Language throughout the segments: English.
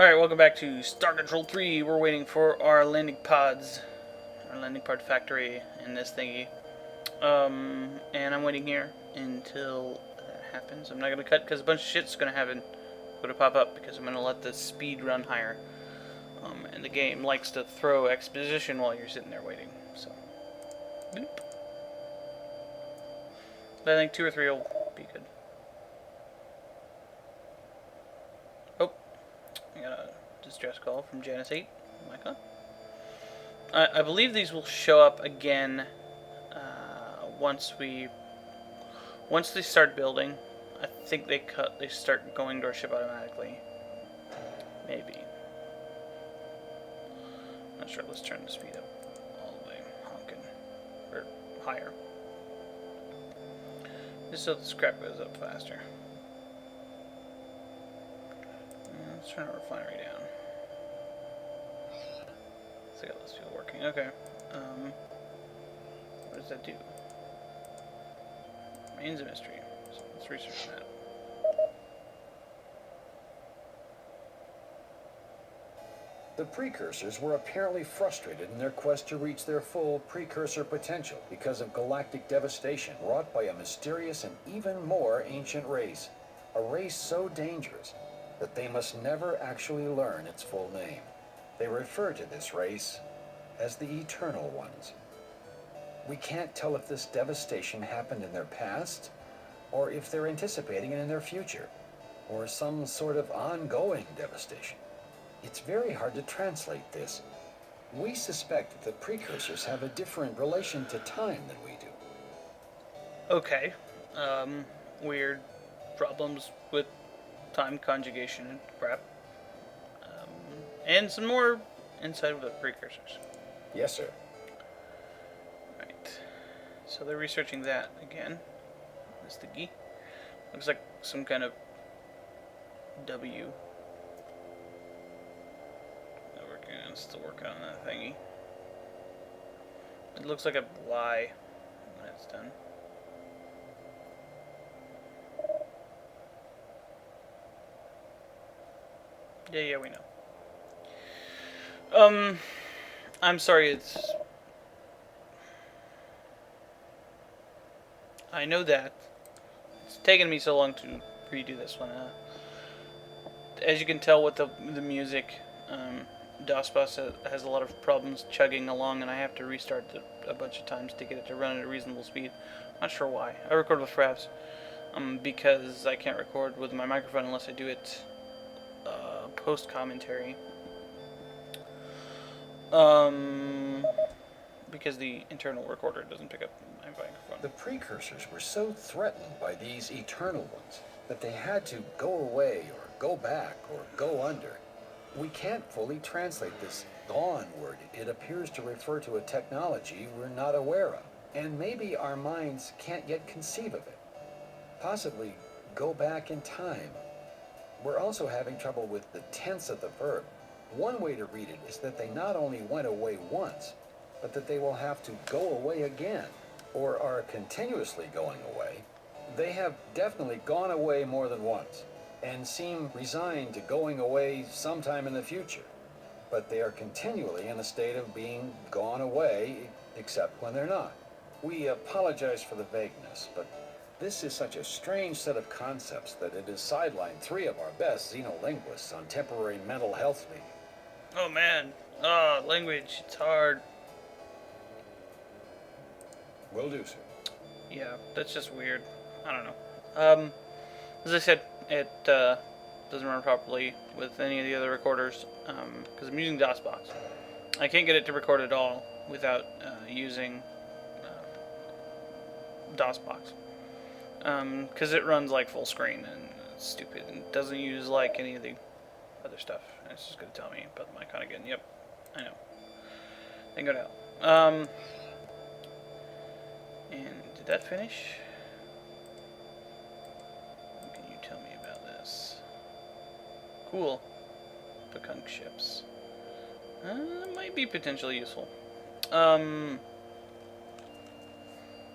Alright, welcome back to Star Control 3. We're waiting for our landing pods. Our landing pod factory in this thingy. And I'm waiting here until that happens. I'm not going to cut because a bunch of shit's going to happen. Going to pop up because I'm going to let the speed run higher. And the game likes to throw exposition while you're sitting there waiting. So, boop. But I think 2 or 3 will be good. I got a distress call from Janice 8. mycon. I believe these will show up again once they start building. I think they start going to our ship automatically. Maybe. Not sure. Let's turn the speed up all the way, honking, or higher, just so the scrap goes up faster. Let's turn our refinery down. Let's get those people working. Okay. What does that do? Remains a mystery. So let's research that. The precursors were apparently frustrated in their quest to reach their full precursor potential because of galactic devastation wrought by a mysterious and even more ancient race. A race so dangerous that they must never actually learn its full name. They refer to this race as the Eternal Ones. We can't tell if this devastation happened in their past, or if they're anticipating it in their future, or some sort of ongoing devastation. It's very hard to translate this. We suspect that the precursors have a different relation to time than we do. Okay. Weird problems with time conjugation and crap. And some more insight with the precursors. Yes, sir. Right. So they're researching that again. This thingy. Looks like some kind of W. Still working on that thingy. It looks like a Y when it's done. Yeah, we know. I'm sorry, I know that. It's taken me so long to redo this one. As you can tell with the music, DOSBox has a lot of problems chugging along, and I have to restart it a bunch of times to get it to run at a reasonable speed. Not sure why. I record with Fraps because I can't record with my microphone unless I do it post-commentary. Because the internal recorder doesn't pick up my microphone. The precursors were so threatened by these Eternal Ones that they had to go away or go back or go under. We can't fully translate this gone word. It appears to refer to a technology we're not aware of, and maybe our minds can't yet conceive of it. Possibly go back in time. We're also having trouble with the tense of the verb. One way to read it is that they not only went away once, but that they will have to go away again, or are continuously going away. They have definitely gone away more than once, and seem resigned to going away sometime in the future. But they are continually in a state of being gone away, except when they're not. We apologize for the vagueness, but this is such a strange set of concepts that it has sidelined 3 of our best xenolinguists on temporary mental health leave. Oh man, language, it's hard. Will do, sir. Yeah, that's just weird. I don't know. As I said, it doesn't run properly with any of the other recorders because I'm using DOSBox. I can't get it to record at all without using DOSBox because it runs like full screen and it's stupid and doesn't use like any of the other stuff. And it's just going to tell me about the mycon again. Yep, I know. Then go to hell. And did that finish? What can you tell me about this? Cool. Pekunk ships. Might be potentially useful.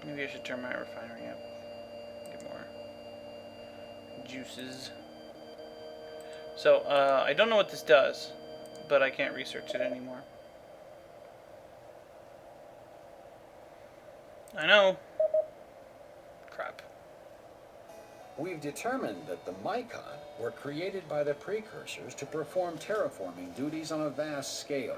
Maybe I should turn my refinery up. Get more juices. So, I don't know what this does, but I can't research it anymore. I know. Crap. We've determined that the mycon were created by the precursors to perform terraforming duties on a vast scale.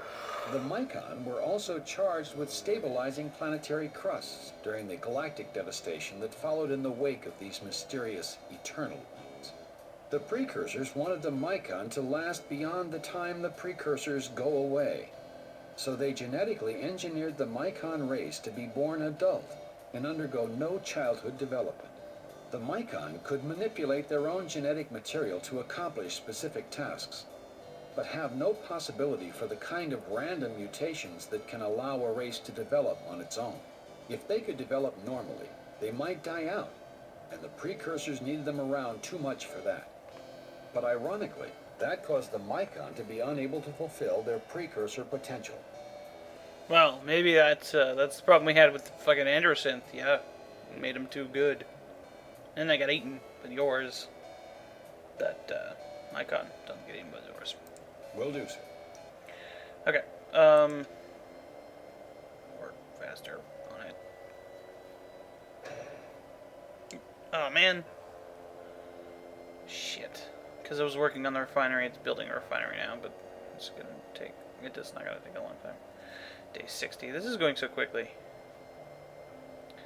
The mycon were also charged with stabilizing planetary crusts during the galactic devastation that followed in the wake of these mysterious eternal ones. The precursors wanted the mycon to last beyond the time the precursors go away. So they genetically engineered the mycon race to be born adult and undergo no childhood development. The mycon could manipulate their own genetic material to accomplish specific tasks, but have no possibility for the kind of random mutations that can allow a race to develop on its own. If they could develop normally, they might die out, and the precursors needed them around too much for that. But ironically, that caused the mycon to be unable to fulfill their precursor potential. Well, maybe that's the problem we had with the fucking Andersynth. Yeah, it made him too good. And I got eaten with yours. That mycon doesn't get eaten with yours. Will do, sir. Okay. Work faster on it. Oh man. Shit. Because I was working on the refinery. It's building a refinery now, but it's gonna take. It is not gonna take a long time. Day 60. This is going so quickly.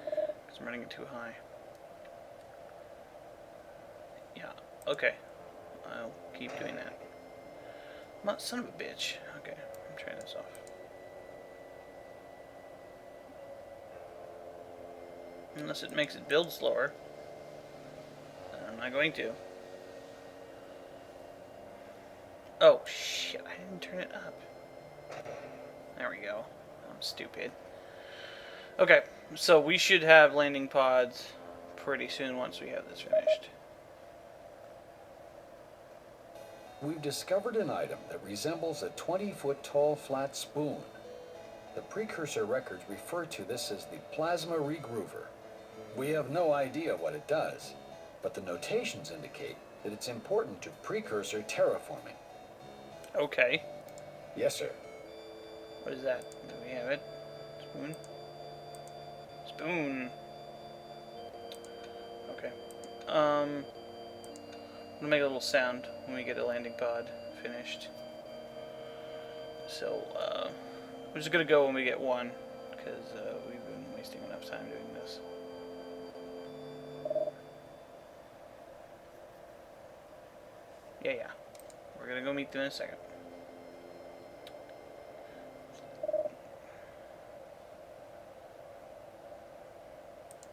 Because I'm running it too high. Yeah. Okay. I'll keep doing that. Son of a bitch. Okay, I'm turning this off. Unless it makes it build slower. Then I'm not going to. Oh, shit. I didn't turn it up. There we go. I'm stupid. Okay, so we should have landing pods pretty soon once we have this finished. We've discovered an item that resembles a 20-foot-tall flat spoon. The precursor records refer to this as the plasma regroover. We have no idea what it does, but the notations indicate that it's important to precursor terraforming. Okay. Yes, sir. What is that? Do we have it? Spoon? Spoon. Okay. I'm gonna make a little sound when we get a landing pod finished. So, we're just gonna go when we get one, because we've been wasting enough time doing this. Yeah. We're gonna go meet them in a second.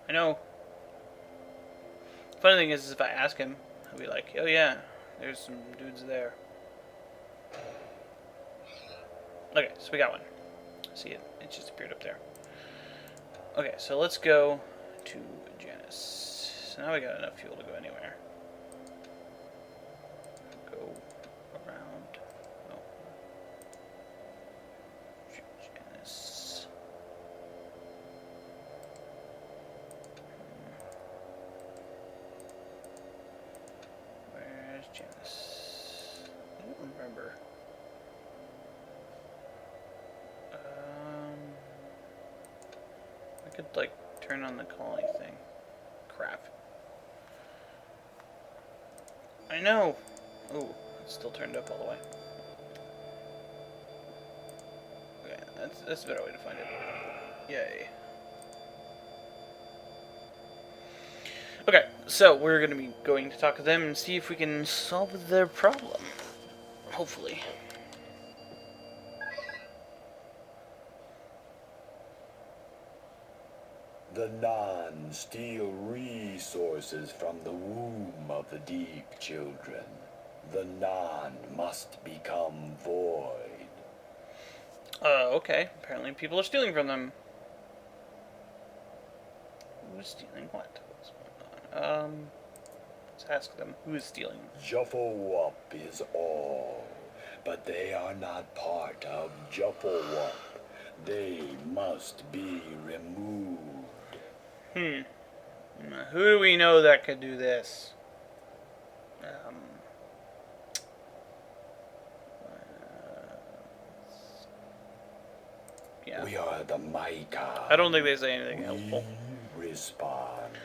I know. Funny thing is if I ask him, he'll be like, oh yeah, there's some dudes there. Okay, so we got one. See it? It just appeared up there. Okay, so let's go to Janus. So now we got enough fuel to go anywhere. Go around. Oh. Janus. Where's Janus? I don't remember. I could, like, turn on the colony thing. Crap. I know! Ooh, it's still turned up all the way. Okay, that's a better way to find it. Yay. Okay, so we're going to be going to talk to them and see if we can solve their problem. Hopefully. The non steal resources from the womb of the deep, children. The non must become void. Okay. Apparently people are stealing from them. Who's stealing what? What's going on? Let's ask them. Who is stealing? Jufflewup is all, but they are not part of Jufflewup. They must be removed. Who do we know that could do this? Yeah. We are the mycon. I don't think they say anything helpful. We respond.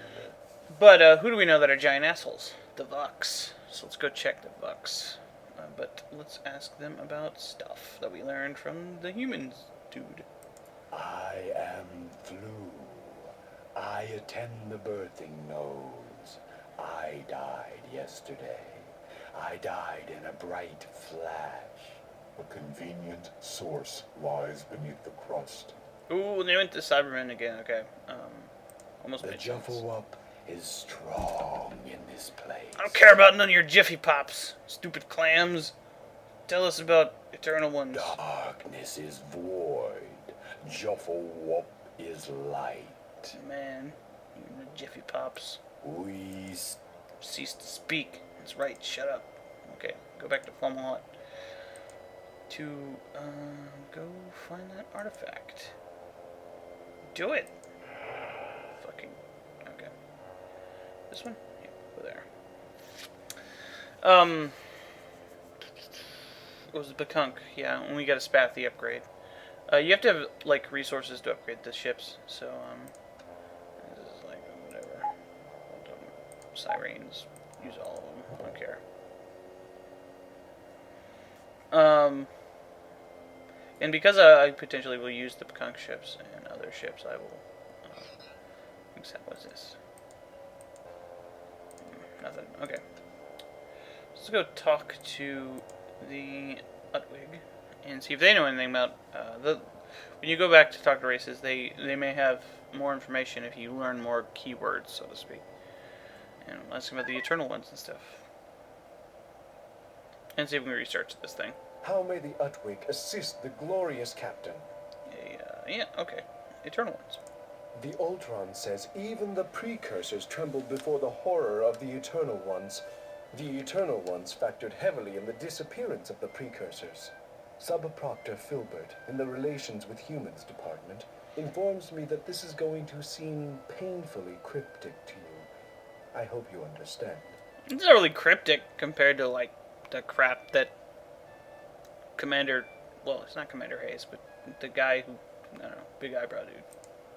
But who do we know that are giant assholes? The Vux. So let's go check the Vux. But let's ask them about stuff that we learned from the humans, dude. I am Flu. I attend the birthing nose. I died yesterday. I died in a bright flash. A convenient source lies beneath the crust. Ooh, they went to Cybermen again. Okay. Almost The made sense. Juffa is strong in this place. I don't care about none of your Jiffy Pops, stupid clams. Tell us about Eternal Ones. Darkness is void. Juffa is light. Man, you and the Jiffy Pops. We Cease to speak. That's right, shut up. Okay, go back to Fomalhaut. To, go find that artifact. Do it! Fucking, okay. This one? Yeah, go there. What was it, Bakunk? Yeah, when we got a Spathy upgrade. You have to have, like, resources to upgrade the ships, so, this is like, whatever. Sirens, use all of them, I don't care. And because I potentially will use the Bakunk ships and other ships, I will, what's this? Nothing, okay. Let's go talk to the Utwig and see if they know anything about, when you go back to talk to races, they may have more information if you learn more keywords, so to speak. And ask them about the Eternal Ones and stuff. And see if we can research this thing. How may the Utwig assist the glorious captain? Yeah, okay. Eternal Ones. The ur-quan says even the precursors trembled before the horror of the Eternal Ones. The Eternal Ones factored heavily in the disappearance of the precursors. Sub-Proctor Filbert, in the Relations with Humans department, informs me that this is going to seem painfully cryptic to you. I hope you understand. It's not really cryptic compared to, like, the crap that Commander... Well, it's not Commander Hayes, but the guy who... I don't know, big eyebrow dude.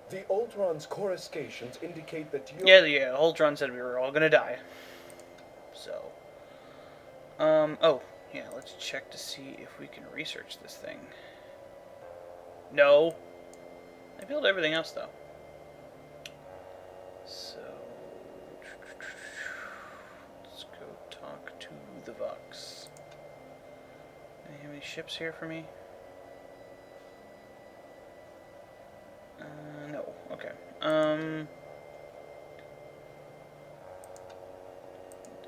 The ur-quan's coruscations indicate that you... Yeah, Holtron said we were all gonna die. So... oh, yeah, let's check to see if we can research this thing. No. I built everything else, though. So... let's go talk to the Vux. Do you have any ships here for me? No. Okay.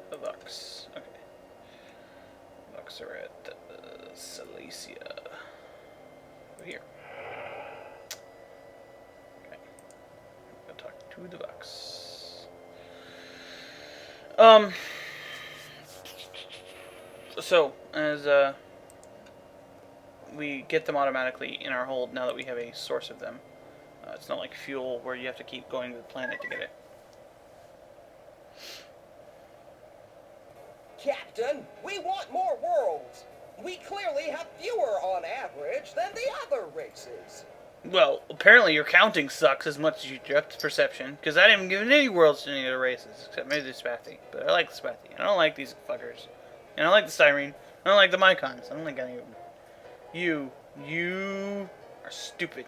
The Vux. Okay. Vux are at Silesia. Over here. Okay. Go talk to the Vux. So, as, we get them automatically in our hold now that we have a source of them. It's not like fuel where you have to keep going to the planet to get it. Captain, we want more worlds. We clearly have fewer on average than the other races. Well, apparently your counting sucks as much as your depth perception, because I didn't give any worlds to any of the races, except maybe the Spathy. But I like the Spathy. I don't like these fuckers. And I like the Siren. I don't like the mycons. I don't like any of them. You are stupid.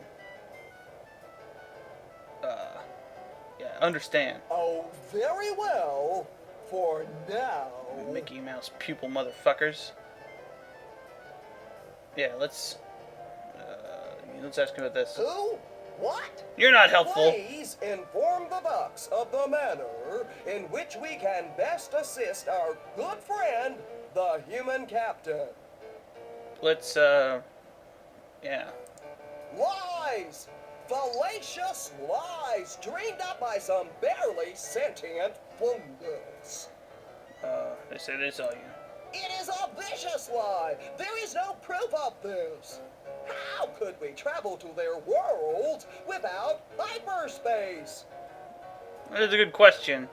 Yeah, understand. Oh, very well. For now. Mickey Mouse pupil motherfuckers. Yeah, let's ask about this. Who? What? You're not helpful. Please inform the Vux of the manner in which we can best assist our good friend, the human captain. Let's, yeah. Lies! Fallacious lies dreamed up by some barely sentient fungus. They say they saw you. It is a vicious lie. There is no proof of this. How could we travel to their worlds without hyperspace? That is a good question.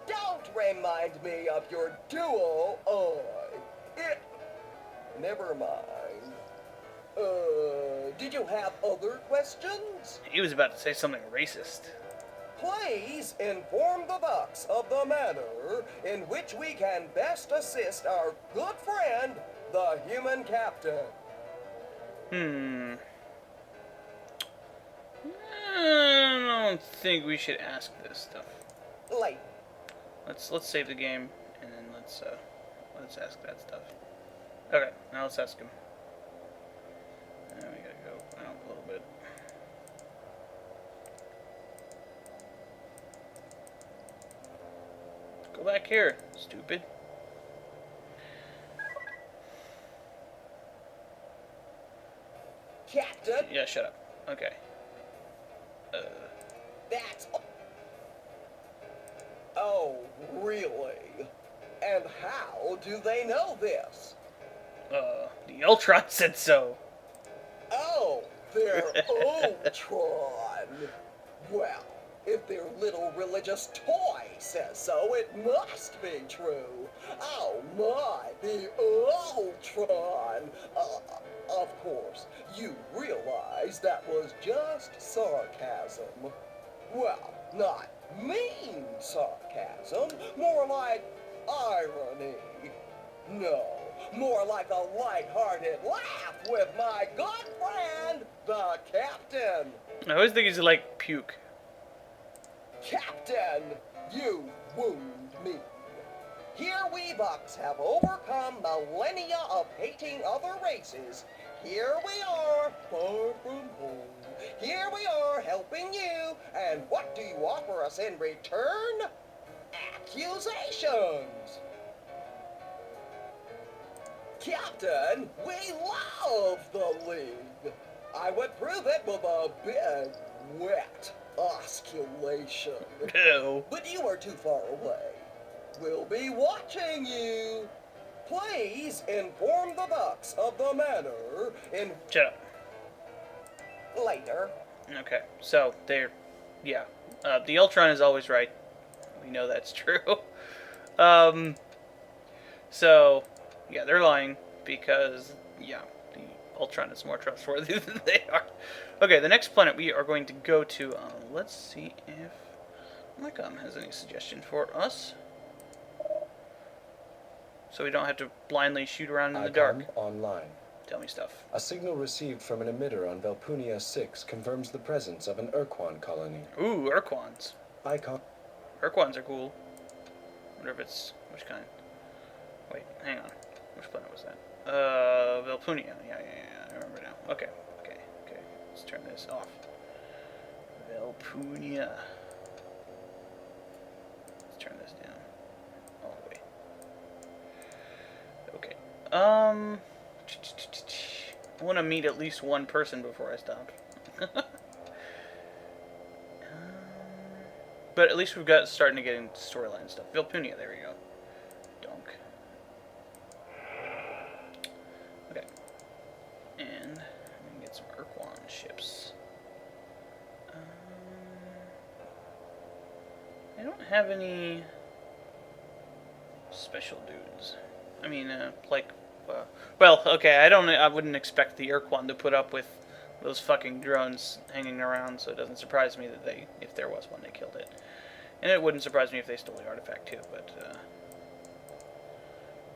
Don't remind me of your dual eye. Never mind. Did you have other questions? He was about to say something racist. Please inform the Bucks of the manner in which we can best assist our good friend, the human captain. I don't think we should ask this stuff. Late. Let's save the game and then let's ask that stuff. Okay, now let's ask him. Now we gotta go out a little bit. Go back here, stupid. Captain, Yeah, shut up. Okay. that's... Oh, really? And how do they know this? The ur-quan said so. Oh, they're ur-quan. Well, if their little religious toy says so, it must be true. Oh my, the ur-quan. Of course, you realize that was just sarcasm. Well, not mean sarcasm, more like irony. No, more like a light-hearted laugh with my good friend, the Captain. I always think he's like puke. Captain, you wound me. Here we Bucks have overcome millennia of hating other races. Here we are, far from home. Here we are helping you. And what do you offer us in return? Accusations. Captain, we love the League. I would prove it with a big, wet osculation. Ew. But you are too far away. We'll be watching you. Please inform the Bucks of the manner in... Shut up. Later. Okay, so they're, yeah, the ur-quan is always right. We know that's true. So, yeah, they're lying because, yeah, the ur-quan is more trustworthy than they are. Okay, the next planet we are going to go to, let's see if mycon has any suggestions for us. So we don't have to blindly shoot around in the dark. Icon online. Tell me stuff. A signal received from an emitter on Velpunia 6 confirms the presence of an ur-quan colony. Ooh, ur-quans. Icon. Ur-quans are cool. Wonder if it's, which kind? Wait, hang on. Which planet was that? Velpunia. Yeah, I remember now. Okay. Let's turn this off. Velpunia. Let's turn this down. All the way. Okay. I want to meet at least one person before I stop. But at least we've got starting to get into storyline stuff. Velpunia, there we go. Donk. Okay. And we can get some ur-quan ships. I don't have any special dudes. I mean, well, okay, I wouldn't expect the ur-quan to put up with those fucking drones hanging around, so it doesn't surprise me that if there was one, they killed it. And it wouldn't surprise me if they stole the artifact too, but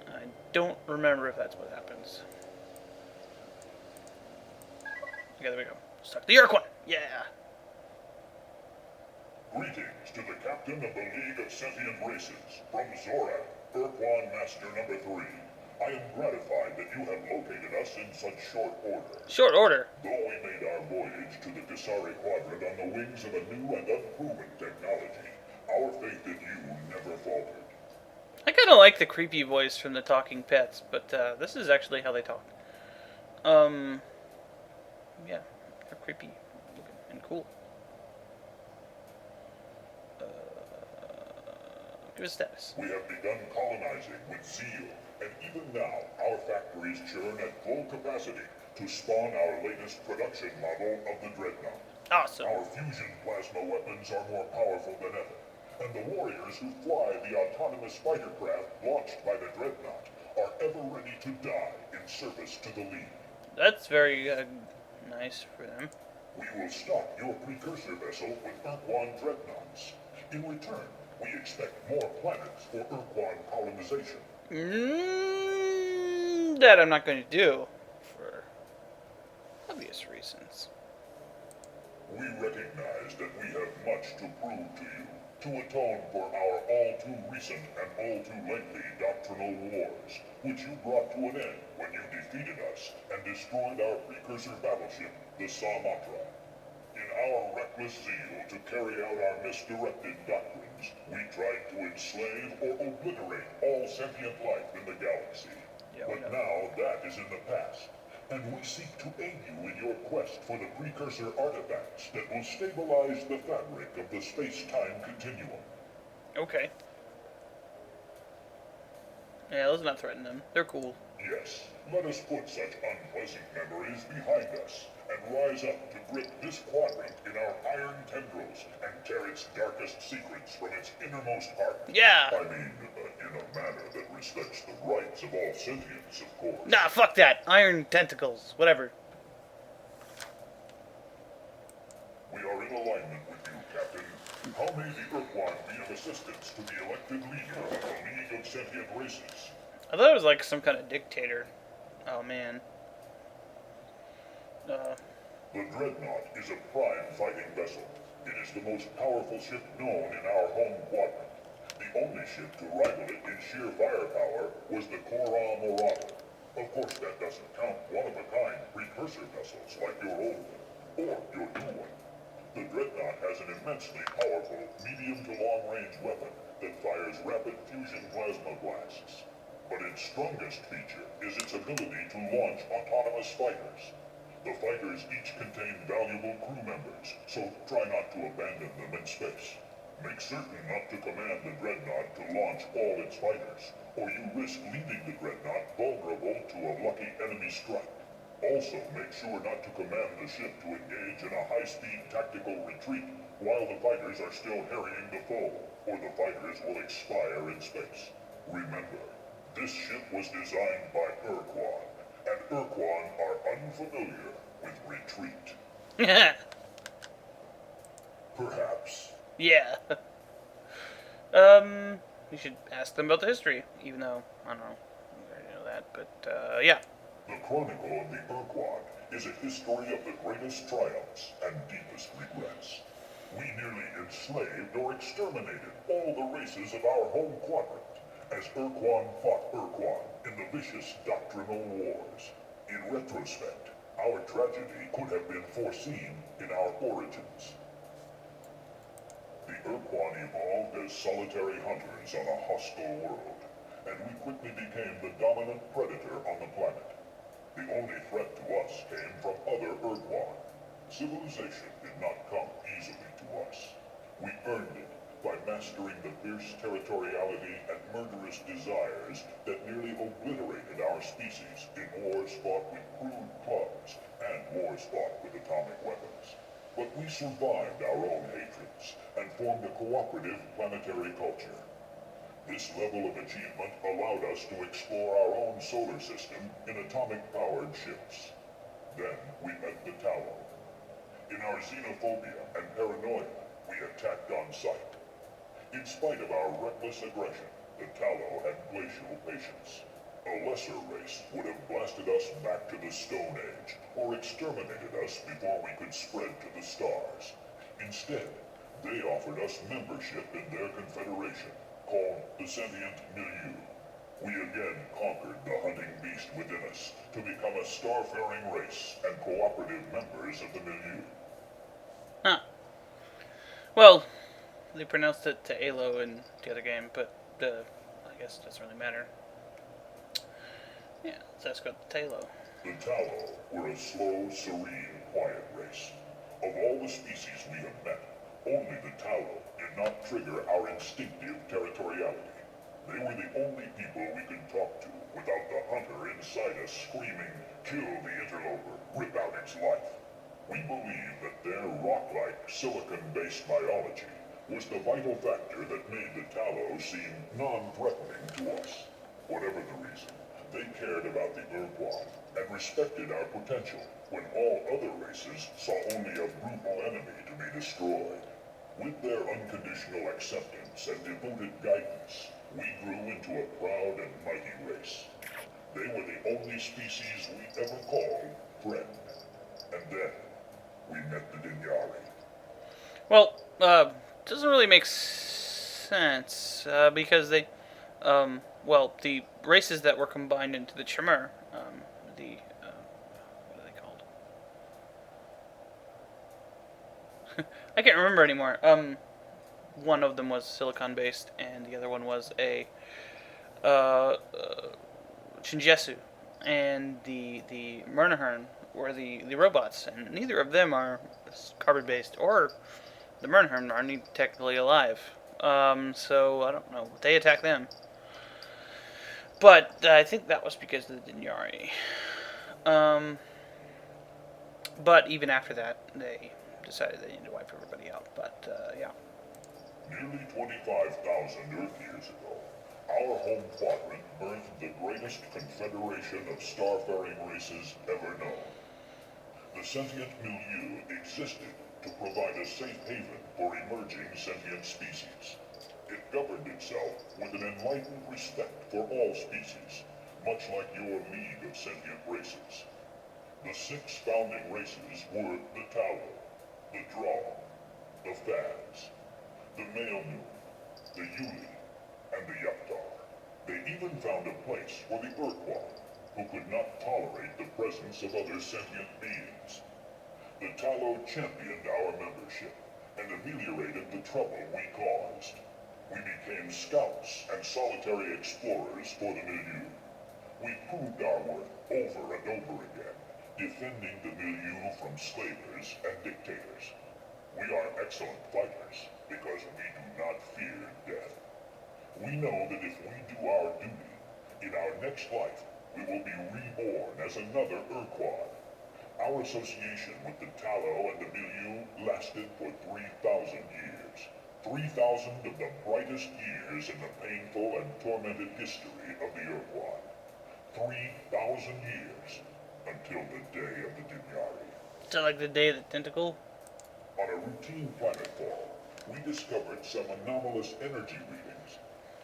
I don't remember if that's what happens. Okay, there we go. Stuck the ur-quan! Yeah! Greetings to the captain of the League of Sentient Races, from Zora, ur-quan Master number 3. I am gratified that you have located us in such short order. Short order? Though we made our voyage to the Kisari Quadrant on the wings of a new and unproven technology, our faith in you never faltered. I kind of like the creepy voice from the Talking Pets, but this is actually how they talk. Yeah, they're creepy looking and cool. Give us status. We have begun colonizing with zeal, and even now, our factories churn at full capacity to spawn our latest production model of the Dreadnought. Awesome. Our fusion plasma weapons are more powerful than ever, and the warriors who fly the autonomous fighter craft launched by the Dreadnought are ever ready to die in service to the League. That's very nice for them. We will stock your precursor vessel with ur-quan dreadnoughts. In return, we expect more planets for ur-quan colonization. That I'm not going to do for obvious reasons. We recognize that we have much to prove to you, to atone for our all too recent and all too lengthy doctrinal wars, which you brought to an end when you defeated us and destroyed our precursor battleship, the Samatra. In our reckless zeal to carry out our misdirected doctrines, we tried to enslave or obliterate all sentient life in the galaxy. Yeah, But now that is in the past, and we seek to aid you in your quest for the precursor artifacts that will stabilize the fabric of the space-time continuum. Okay. Yeah, let's not threaten them. They're cool. Yes, let us put such unpleasant memories behind us and rise up to grip this quadrant in our iron tendrils and tear its darkest secrets from its innermost heart. Yeah. I mean, in a manner that respects the rights of all sentients, of course. Nah, fuck that. Iron tentacles. Whatever. We are in alignment with you, Captain. How may the ur-quan be of assistance to the elected leader of the League of Sentient Races? I thought it was like some kind of dictator. Oh, man. The Dreadnought is a prime fighting vessel. It is the most powerful ship known in our home quadrant. The only ship to rival it in sheer firepower was the Koram Marauder. Of course, that doesn't count one-of-a-kind precursor vessels like your old one, or your new one. The Dreadnought has an immensely powerful medium to long-range weapon that fires rapid fusion plasma blasts. But its strongest feature is its ability to launch autonomous fighters. The fighters each contain valuable crew members, so try not to abandon them in space. Make certain not to command the Dreadnought to launch all its fighters, or you risk leaving the Dreadnought vulnerable to a lucky enemy strike. Also, make sure not to command the ship to engage in a high-speed tactical retreat while the fighters are still harrying the foe, or the fighters will expire in space. Remember, this ship was designed by ur-quan, and ur-quan are unfamiliar with retreat. Perhaps. Yeah. We should ask them about the history, even though, I don't know, we already know that, but, yeah. The Chronicle of the ur-quan is a history of the greatest triumphs and deepest regrets. We nearly enslaved or exterminated all the races of our home quadrant, as ur-quan fought ur-quan in the vicious doctrinal wars. In retrospect, our tragedy could have been foreseen in our origins. The ur-quan evolved as solitary hunters on a hostile world, and we quickly became the dominant predator on the planet. The only threat to us came from other ur-quan. Civilization did not come easily to us. We earned it by mastering the fierce territoriality and murderous desires that nearly obliterated our species in wars fought with crude clubs and wars fought with atomic weapons. But we survived our own hatreds and formed a cooperative planetary culture. This level of achievement allowed us to explore our own solar system in atomic-powered ships. Then we met the Tallow. In our xenophobia and paranoia, we attacked on sight. In spite of our reckless aggression, the Tallow had glacial patience. A lesser race would have blasted us back to the Stone Age, or exterminated us before we could spread to the stars. Instead, they offered us membership in their confederation, called the Sentient Milieu. We again conquered the hunting beast within us to become a starfaring race and cooperative members of the Milieu. Huh. Well, they pronounced it to Alo in the other game, but, I guess it doesn't really matter. Yeah, let's ask about the Talo. The Tallow were a slow, serene, quiet race. Of all the species we have met, only the Tallow did not trigger our instinctive territoriality. They were the only people we could talk to without the hunter inside us screaming, "Kill the interloper, rip out its life." We believe that their rock-like, silicon-based biology was the vital factor that made the Tallow seem non-threatening to us. Whatever the reason, They cared about the ur-quan and respected our potential when all other races saw only a brutal enemy to be destroyed. With their unconditional acceptance and devoted guidance, we grew into a proud and mighty race. They were the only species we ever called friend. And then, we met the Dinyari. Well, doesn't really make sense because they, the races that were combined into the Chimera, what are they called? I can't remember anymore. One of them was silicon based, and the other one was a Shinjetsu, and the Murnahern were the robots, and neither of them are carbon based, or the Murnahern aren't technically alive. So I don't know. They attacked them, but I think that was because of the Dinyari. But even after that, they decided they needed to wipe everybody out. But yeah. Nearly 25,000 Earth years ago, our home quadrant birthed the greatest confederation of starfaring races ever known. The sentient milieu existed to provide a safe haven for emerging sentient species. It governed itself with an enlightened respect for all species, much like your League of Sentient Races. The 6 founding races were the Talo, the Draw, the Faz, the Maelnu, the Yuli, and the Yaptar. They even found a place for the ur-quan, who could not tolerate the presence of other sentient beings. The Talo championed our membership and ameliorated the trouble we caused. We became scouts and solitary explorers for the milieu. We proved our worth over and over again, defending the milieu from slavers and dictators. We are excellent fighters because we do not fear death. We know that if we do our duty, in our next life, we will be reborn as another ur-quan. Our association with the Talo and the milieu lasted for 3,000 years. 3,000 of the brightest years in the painful and tormented history of the ur-quan. 3,000 years until the day of the Dinyari. So like the day of the tentacle? On a routine planetfall, we discovered some anomalous energy readings,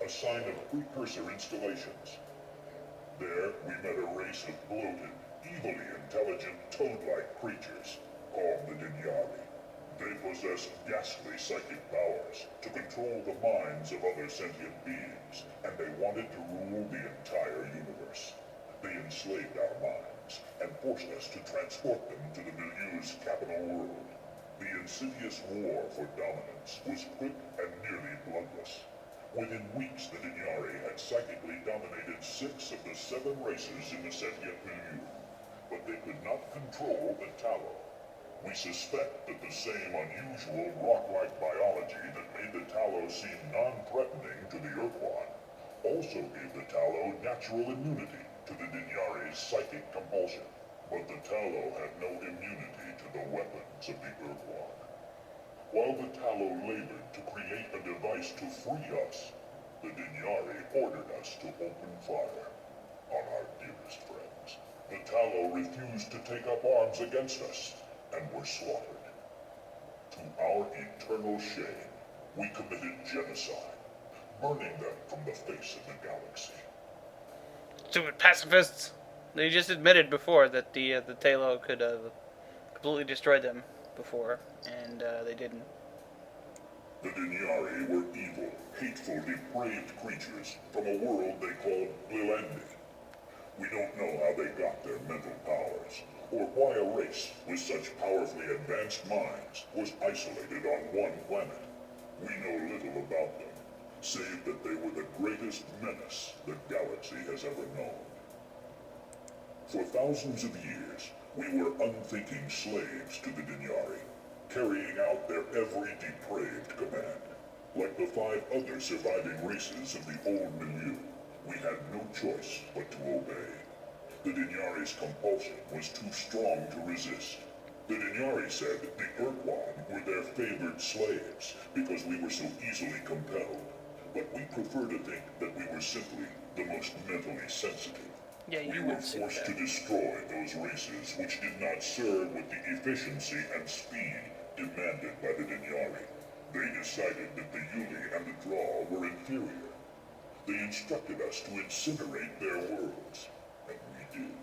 a sign of precursor installations. There, we met a race of bloated, evilly intelligent toad-like creatures called the Dinyari. They possessed ghastly psychic powers to control the minds of other sentient beings, and they wanted to rule the entire universe. They enslaved our minds and forced us to transport them to the milieu's capital world. The insidious war for dominance was quick and nearly bloodless. Within weeks, the Dinyari had psychically dominated 6 of the 7 races in the sentient milieu, but they could not control the Talo. We suspect that the same unusual rock-like biology that made the Talo seem non-threatening to the ur-quan also gave the Talo natural immunity to the Dinyari's psychic compulsion. But the Talo had no immunity to the weapons of the ur-quan. While the Talo labored to create a device to free us, the Dinyari ordered us to open fire on our dearest friends. The Talo refused to take up arms against us and were slaughtered. To our eternal shame, we committed genocide, burning them from the face of the galaxy. Stupid pacifists! They just admitted before that the Talo could completely destroy them before, and they didn't. The Dinyari were evil, hateful, depraved creatures from a world they called Lilandi. We don't know how they got their mental powers, or why a race with such powerfully advanced minds was isolated on one planet. We know little about them, save that they were the greatest menace the galaxy has ever known. For thousands of years, we were unthinking slaves to the Dinyari, carrying out their every depraved command. Like the 5 other surviving races of the old milieu, we had no choice but to obey. The Dinyari's compulsion was too strong to resist. The Dinyari said that the ur-quan were their favored slaves because we were so easily compelled. But we prefer to think that we were simply the most mentally sensitive. Yeah, you We were would say forced to that. destroy those races which did not serve with the efficiency and speed demanded by the Dinyari. They decided that the Yuli and the Draw were inferior. They instructed us to incinerate their worlds, and we did.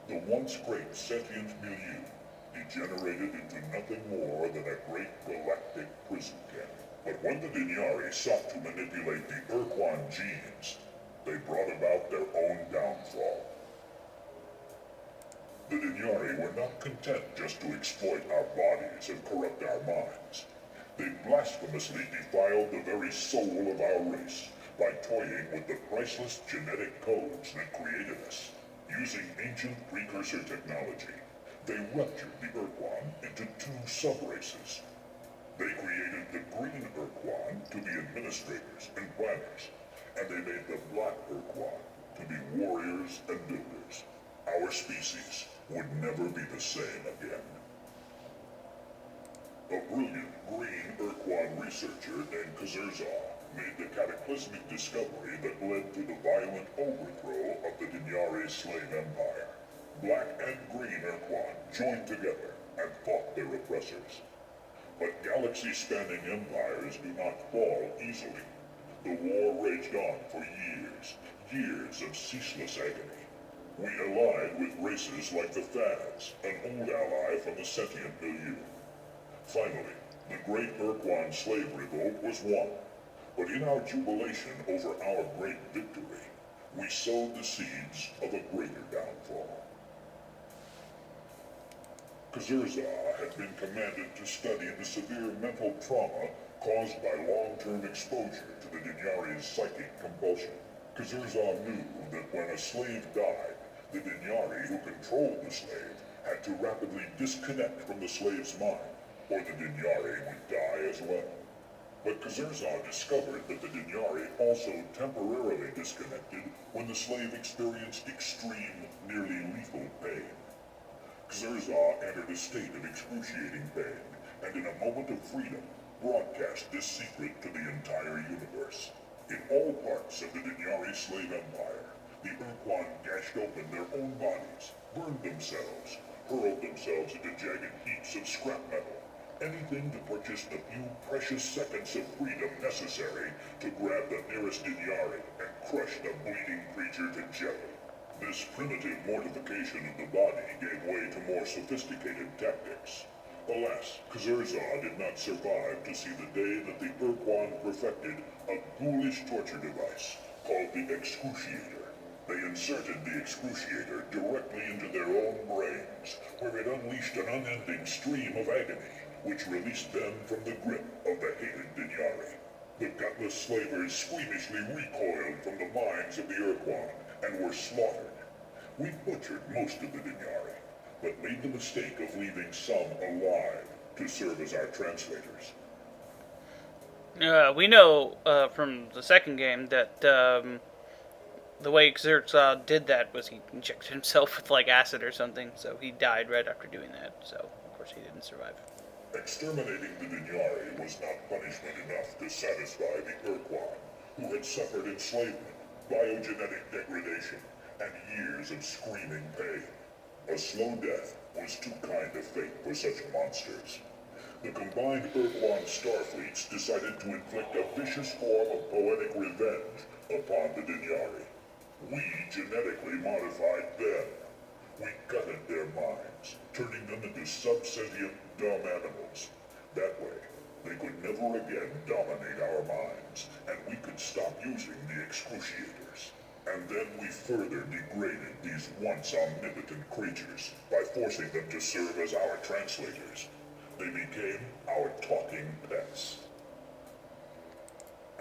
The once great sentient milieu degenerated into nothing more than a great galactic prison camp. But when the Dinyari sought to manipulate the ur-quan genes, they brought about their own downfall. The Dinyari were not content just to exploit our bodies and corrupt our minds. They blasphemously defiled the very soul of our race by toying with the priceless genetic codes that created us. Using ancient precursor technology, they ruptured the ur-quan into two sub-races. They created the green ur-quan to be administrators and planners, and they made the black ur-quan to be warriors and builders. Our species would never be the same again. A brilliant green ur-quan researcher named Kazurzah made the cataclysmic discovery that led to the violent overthrow of the Dinyari slave empire. Black and green ur-quan joined together and fought their oppressors. But galaxy-spanning empires do not fall easily. The war raged on for years, years of ceaseless agony. We allied with races like the Fads, an old ally from the sentient milieu. Finally, the great ur-quan slave revolt was won. But in our jubilation over our great victory, we sowed the seeds of a greater downfall. Kazurzah had been commanded to study the severe mental trauma caused by long-term exposure to the Dinyari's psychic compulsion. Kazurzah knew that when a slave died, the Dinyari who controlled the slave had to rapidly disconnect from the slave's mind, or the Dinyari would die as well. But Kazurzah discovered that the Dinyari also temporarily disconnected when the slave experienced extreme, nearly lethal pain. Kazurzah entered a state of excruciating pain, and in a moment of freedom, broadcast this secret to the entire universe. In all parts of the Dinyari slave empire, the ur-quan gashed open their own bodies, burned themselves, hurled themselves into jagged heaps of scrap metal, anything to purchase the few precious seconds of freedom necessary to grab the nearest Dinyari and crush the bleeding creature to jelly. This primitive mortification of the body gave way to more sophisticated tactics. Alas, Kazurzah did not survive to see the day that the ur-quan perfected a ghoulish torture device called the excruciator. They inserted the excruciator directly into their own brains, where it unleashed an unending stream of agony, which released them from the grip of the hated Dinyari. The gutless slavers squeamishly recoiled from the minds of the ur-quan and were slaughtered. We butchered most of the Dinyari, but made the mistake of leaving some alive to serve as our translators. We know from the second game that the way Xerxes did that was he injected himself with like acid or something, so he died right after doing that. So of course he didn't survive. Exterminating the Dinyari was not punishment enough to satisfy the ur-quan, who had suffered enslavement, biogenetic degradation, and years of screaming pain. A slow death was too kind a fate for such monsters. The combined ur-quan starfleets decided to inflict a vicious form of poetic revenge upon the Dinyari. We genetically modified them. We gutted their minds, turning them into subsentient, dumb animals. That way, they could never again dominate our minds, and we could stop using the excruciators. And then we further degraded these once omnipotent creatures by forcing them to serve as our translators. They became our talking pets.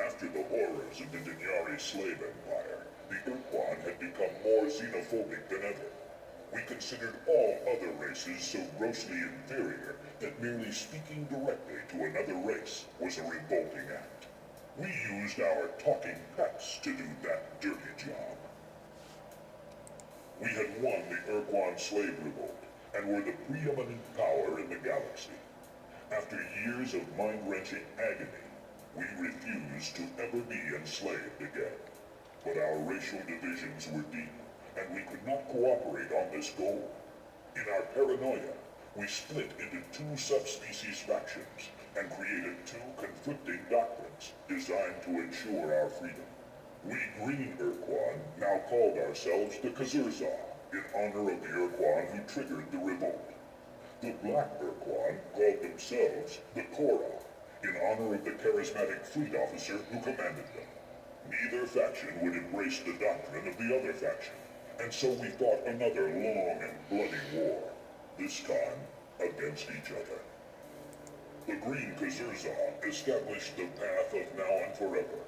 After the horrors of the Dinyari slave empire, the ur-quan had become more xenophobic than ever. We considered all other races so grossly inferior that merely speaking directly to another race was a revolting act. We used our talking pets to do that dirty job. We had won the ur-quan slave revolt and were the preeminent power in the galaxy. After years of mind-wrenching agony, we refused to ever be enslaved again. But our racial divisions were deep, and we could not cooperate on this goal. In our paranoia, we split into two subspecies factions and created two conflicting doctrines designed to ensure our freedom. We green ur-quan now called ourselves the Kazurza, in honor of the ur-quan who triggered the revolt. The black ur-quan called themselves the Kora, in honor of the charismatic fleet officer who commanded them. Neither faction would embrace the doctrine of the other faction, and so we fought another long and bloody war, this time against each other. The Green Kazurza established the path of now and forever,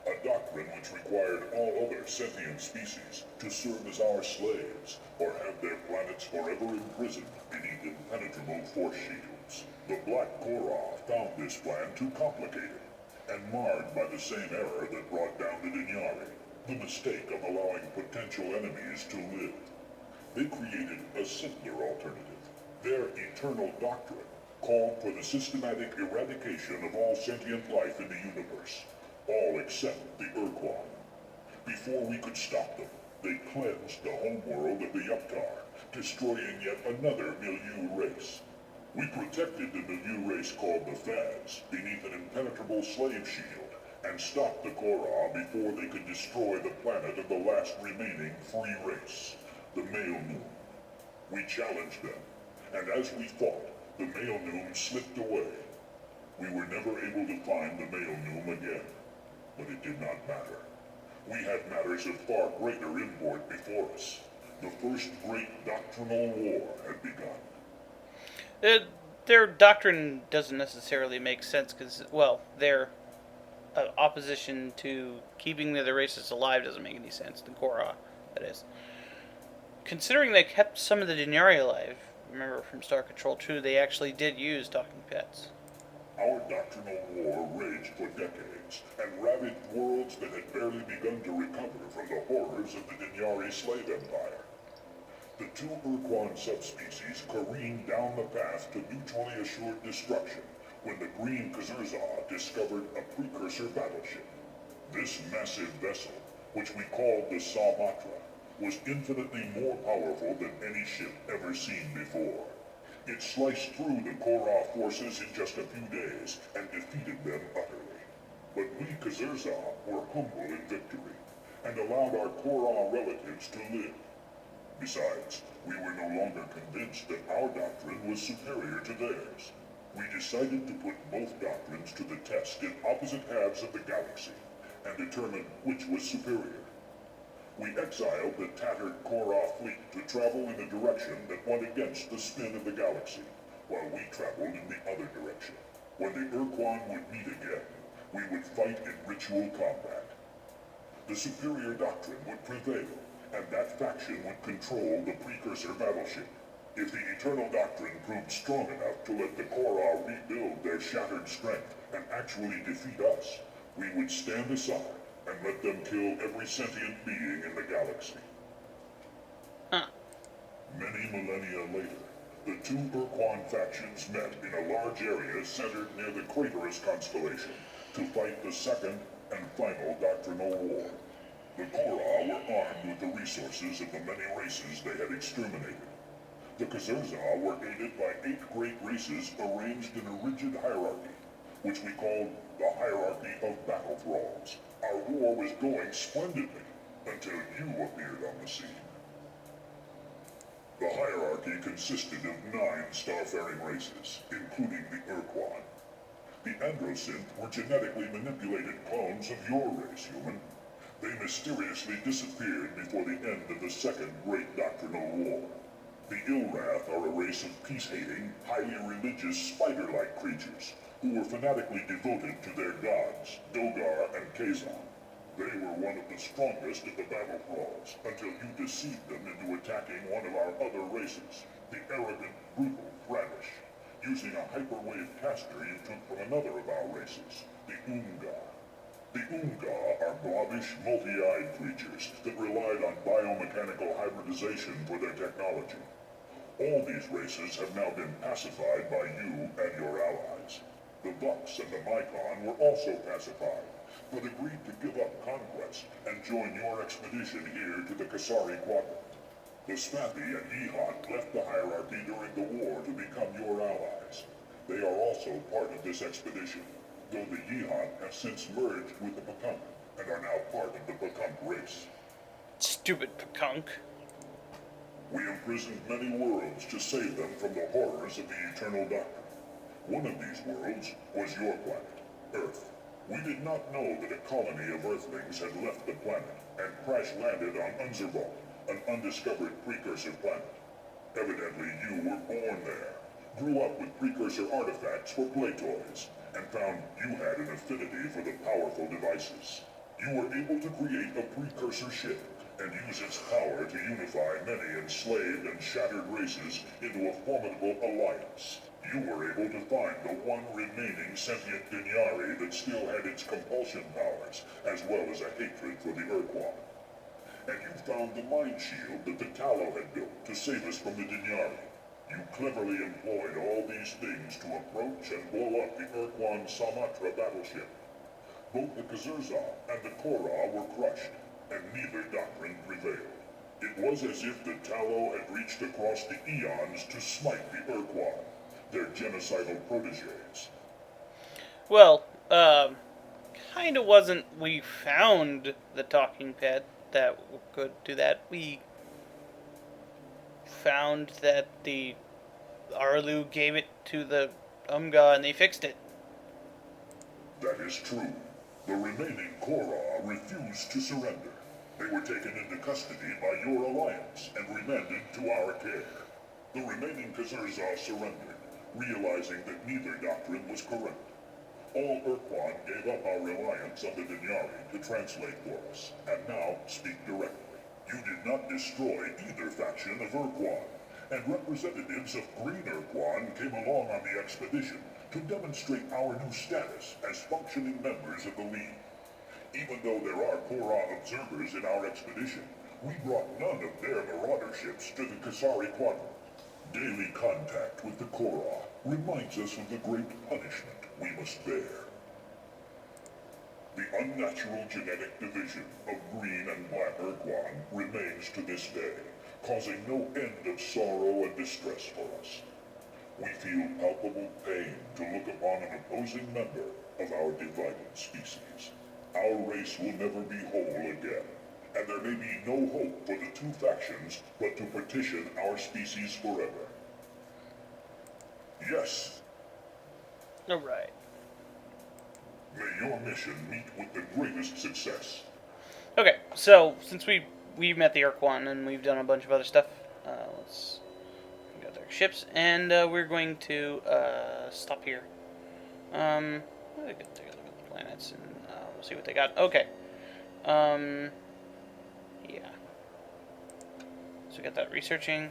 a doctrine which required all other sentient species to serve as our slaves or have their planets forever imprisoned beneath impenetrable force shields. The Black Kora found this plan too complicated and marred by the same error that brought down the Dinyari, the mistake of allowing potential enemies to live. They created a simpler alternative. Their eternal doctrine called for the systematic eradication of all sentient life in the universe, all except the ur-quan. Before we could stop them, they cleansed the homeworld of the Yuptar, destroying yet another milieu race. We protected the milieu race called the Fads beneath an impenetrable slave shield and stopped the Kora before they could destroy the planet of the last remaining free race, the Male Noom. We challenged them, and as we fought, the Male Noom slipped away. We were never able to find the Male Noom again, but it did not matter. We had matters of far greater import before us. The first great doctrinal war had begun. Their doctrine doesn't necessarily make sense because, well, their opposition to keeping the other races alive doesn't make any sense. The Kora, that is. Considering they kept some of the Dinyari alive, remember from Star Control 2, they actually did use talking pets. Our doctrinal war raged for decades and ravaged worlds that had barely begun to recover from the horrors of the Dinyari slave empire. The two ur-quan subspecies careened down the path to mutually assured destruction when the Green Kazurza discovered a precursor battleship. This massive vessel, which we called the Samatra, was infinitely more powerful than any ship ever seen before. It sliced through the Kora forces in just a few days and defeated them utterly. But we Kazurza were humble in victory and allowed our Kora relatives to live. Besides, we were no longer convinced that our doctrine was superior to theirs. We decided to put both doctrines to the test in opposite halves of the galaxy and determine which was superior. We exiled the tattered Kora fleet to travel in a direction that went against the spin of the galaxy, while we traveled in the other direction. When the ur-quan would meet again, we would fight in ritual combat. The superior doctrine would prevail, and that faction would control the precursor battleship. If the eternal doctrine proved strong enough to let the Kora rebuild their shattered strength and actually defeat us, we would stand aside and let them kill every sentient being in the galaxy. Many millennia later, the two ur-quan factions met in a large area centered near the Craterus constellation to fight the second and final doctrinal war. The Kora were armed with the resources of the many races they had exterminated. The Kazurza were aided by 8 great races arranged in a rigid hierarchy, which we called the Hierarchy of Battle Thralls. Our war was going splendidly until you appeared on the scene. The hierarchy consisted of 9 starfaring races, including the ur-quan. The Androsynth were genetically manipulated clones of your race, human. They mysteriously disappeared before the end of the second great doctrinal war. The Ilrath are a race of peace-hating, highly religious, spider-like creatures who were fanatically devoted to their gods, Dogar and Kazan. They were one of the strongest of the battle thralls until you deceived them into attacking one of our other races, the arrogant, brutal Thravish, using a hyperwave caster you took from another of our races, the Unga. The Unga are blobbish, multi-eyed creatures that relied on biomechanical hybridization for their technology. All these races have now been pacified by you and your allies. The Bucks and the mycon were also pacified, but agreed to give up conquest and join your expedition here to the Kasari Quadrant. The Spathi and Yihon left the hierarchy during the war to become your allies. They are also part of this expedition, though the Yihon have since merged with the Pakunk and are now part of the Pakunk race. Stupid Pakunk. We imprisoned many worlds to save them from the horrors of the Eternal Doctrine. One of these worlds was your planet, Earth. We did not know that a colony of Earthlings had left the planet and crash-landed on Unzerbal, an undiscovered precursor planet. Evidently, you were born there, grew up with precursor artifacts for play toys, and found you had an affinity for the powerful devices. You were able to create a precursor ship and use its power to unify many enslaved and shattered races into a formidable alliance. You were able to find the one remaining sentient Dinyari that still had its compulsion powers, as well as a hatred for the ur-quan. And you found the mind shield that the Tallow had built to save us from the Dinyari. You cleverly employed all these things to approach and blow up the ur-quan Samatra battleship. Both the Kazurza and the Korra were crushed, and neither doctrine prevailed. It was as if the Tallow had reached across the eons to smite the ur-quan, their genocidal proteges. Well, kinda wasn't we found the talking pet that could do that. We found that the Arlu gave it to the Umga and they fixed it. That is true. The remaining Korra refused to surrender. They were taken into custody by your alliance and remanded to our care. The remaining Kazurza surrendered, realizing that neither doctrine was correct. All ur-quan gave up our reliance on the Dinyari to translate for us, and now speak directly. You did not destroy either faction of ur-quan, and representatives of Green ur-quan came along on the expedition to demonstrate our new status as functioning members of the League. Even though there are Korra observers in our expedition, we brought none of their marauder ships to the Kasari Quadrant. Daily contact with the Korra reminds us of the great punishment we must bear. The unnatural genetic division of green and black ur-quan remains to this day, causing no end of sorrow and distress for us. We feel palpable pain to look upon an opposing member of our divided species. Our race will never be whole again, and there may be no hope for the two factions but to partition our species forever. Yes. Alright. May your mission meet with the greatest success. Okay, so since we've met the ur-quan and we've done a bunch of other stuff, let's got their ships, and we're going to stop here. We'll take a look at the planets and we'll see what they got. Okay. Yeah. So we got that researching.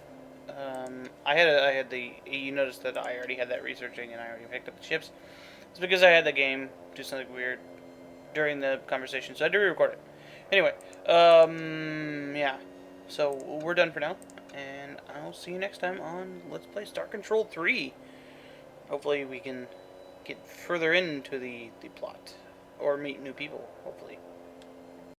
I had the. You noticed that I already had that researching and I already picked up the ships. It's because I had the game do something weird during the conversation, so I had to re-record it. Anyway, yeah. So we're done for now, and I'll see you next time on Let's Play Star Control 3. Hopefully we can get further into the plot, or meet new people, hopefully.